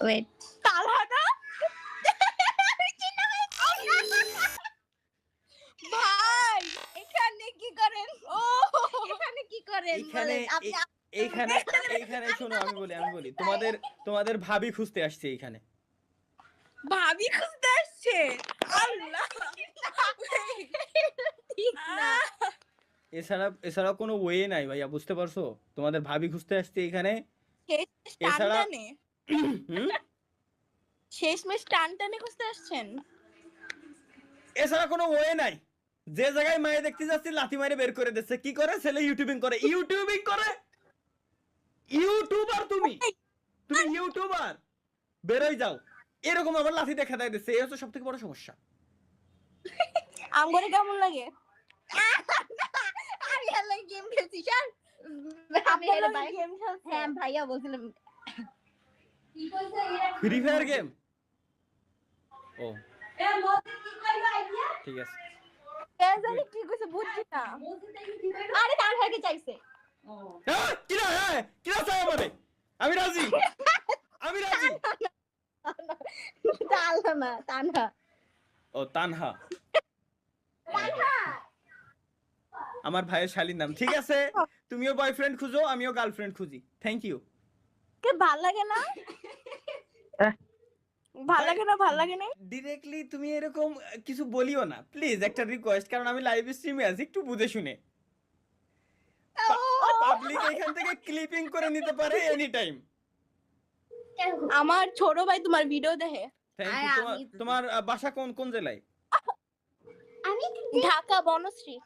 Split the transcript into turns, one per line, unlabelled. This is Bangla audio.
ওয়েট,
তালহা না? ভাই এখানে কি করেন? ও
এখানে কি করেন
এখানে
বলেন আপনি?
এইখানে এইখানে শোনো, আমি বলি তোমাদের ভাবি খুঁজতে আসছে এইখানে।
ভাবি খুঁজতে আসছে? আল্লাহ,
ঠিক না।
এছাড়া কোনো ওয়ে নাই ভাইয়া, বুঝতে পারছো? তোমাদের ভাবি খুঁজতে আসছে এইখানে।
শেষ টান
এছাড়া
টানে
হুম
শেষমেশ টান টানে খুঁজতে আসছেন?
এছাড়া কোনো ওয়ে নাই। যে জায়গায় মায়ে দেখতে যাচ্ছি লাথি মারে বের করে দিচ্ছে। কি করে? ছেলে ইউটিউবিং করে। ইউটিউবার তুমি ইউটিউবার, বেরোই যাও। এরকম আবার লাথি দেখা দেয় দিচ্ছে। এই হচ্ছে সব থেকে বড় সমস্যা।
আমগরে কেমন লাগে?
আমি হেলে গেম খেলছি স্যার। আমি হেলে ভাই
গেম খেলছে?
হ্যাঁ ভাইয়া বলছিলাম
ফ্রি ফায়ার গেম। ও ঠিক আছে।
কে জানি কি কইছে বুঝছি না।
আরে তার ভাইকে চাইছে।
কিরা চাই আমারে? আমি রাজি।
তানহা না, তানহা।
ও তানহা। আমার ভাইয়ের শালীর নাম। ঠিক আছে, তুমিও বয়ফ্রেন্ড খুঁজো, আমিও গার্লফ্রেন্ড খুঁজি। Thank you.
কে ভাল লাগে না? ভাল লাগে না?
ডিরেক্টলি তুমি এরকম কিছু বলিও না প্লিজ, একটা রিকোয়েস্ট, কারণ আমি লাইভ স্ট্রিমে আছি, একটু বুঝে শুনে। পাবলিক এখান থেকে ক্লিপিং করে নিতে পারে এনি টাইম।
আমার ছোট ভাই তোমার ভিডিও দেখে।
Thank you. তোমার বাসা কোন জেলায়?
আমি
ঢাকা বনশ্রী।